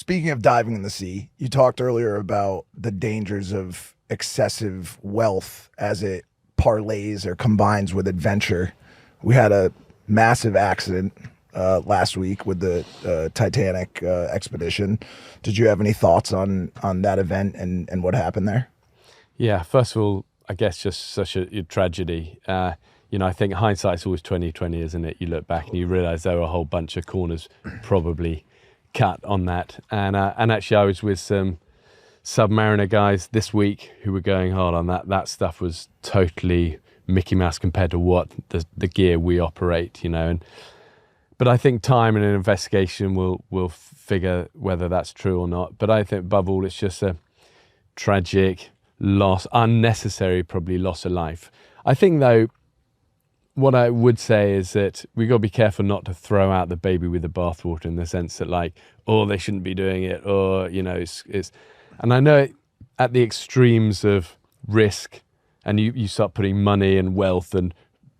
Speaking of diving in the sea, you talked earlier about the dangers of excessive wealth as it parlays or combines with adventure. We had a massive accident last week with the Titanic expedition. Did you have any thoughts on that event and what happened there? Yeah, first of all, I guess just such a tragedy. I think hindsight's always 20/20, isn't it? You look back and you realise there were a whole bunch of corners probably cut on that. And actually, I was with some Submariner guys this week who were going hard on that. That stuff was totally Mickey Mouse compared to what the gear we operate, But I think time and an investigation will figure whether that's true or not. But I think above all, it's just a tragic loss, unnecessary probably loss of life. I think though, what I would say is that we got to be careful not to throw out the baby with the bathwater in the sense that they shouldn't be doing it, or it's. And I know at the extremes of risk, and you start putting money and wealth and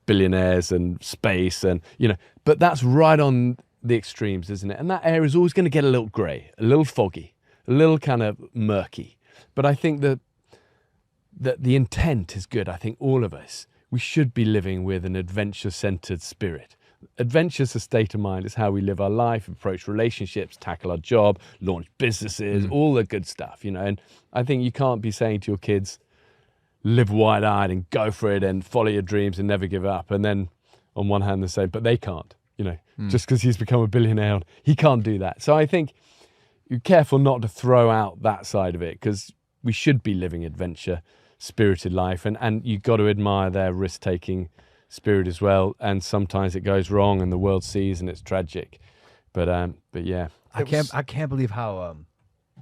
billionaires and space and but that's right on the extremes, isn't it? And that area is always going to get a little grey, a little foggy, a little kind of murky. But I think that the intent is good. I think all of us, we should be living with an adventure-centered spirit. Adventure's a state of mind. It's how we live our life, approach relationships, tackle our job, launch businesses, all the good stuff, And I think you can't be saying to your kids, live wide-eyed and go for it and follow your dreams and never give up. And then on one hand they say, but they can't, just because he's become a billionaire, he can't do that. So I think you're careful not to throw out that side of it, because we should be living adventure-spirited life. And you've got to admire their risk-taking spirit as well. And sometimes it goes wrong and the world sees and it's tragic. But yeah. I can't believe how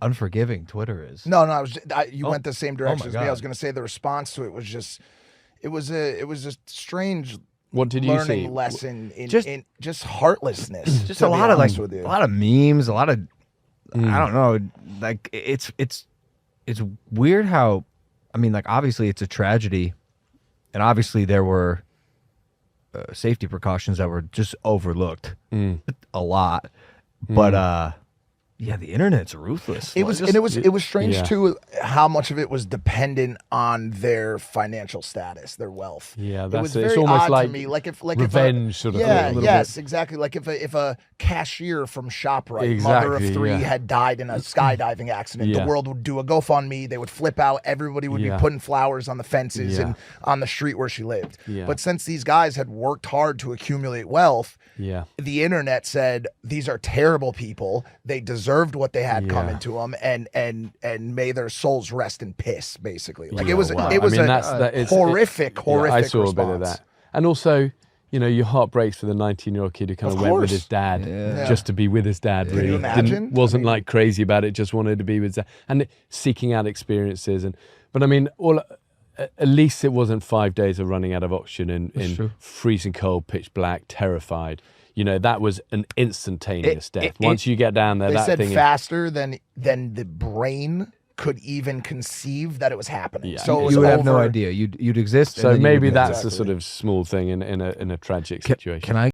unforgiving Twitter is. No, you went the same direction as me. I was going to say the response to it was just, it was a strange what did you see? learning lesson in just heartlessness. Just a lot of memes, a lot of I don't know, it's weird how, obviously it's a tragedy, and obviously there were safety precautions that were just overlooked a lot, but yeah, the internet's ruthless. It was strange too how much of it was dependent on their financial status, their wealth. Yeah, it's almost odd like to me. Like revenge sort of thing. Yes, exactly. Like if a cashier from ShopRite, mother of three, had died in a skydiving accident, the world would do a GoFundMe. They would flip out. Everybody would be putting flowers on the fences and on the street where she lived. Yeah. But since these guys had worked hard to accumulate wealth, the internet said these are terrible people. They deserved what they had coming to them, and may their souls rest in piss. Basically, it was a horrific I saw response. a bit of that, and also, your heart breaks for the 19-year-old kid who kind of went with his dad just to be with his dad. Really, can you imagine? Wasn't like crazy about it, just wanted to be with his dad and seeking out experiences. But at least it wasn't 5 days of running out of oxygen in freezing cold, pitch black, terrified. That was an instantaneous death. Once you get down there, they that said thing faster than the brain could even conceive that it was happening. Yeah. So you would have no idea. You'd exist. So maybe that's a sort of small thing in a tragic situation. Can I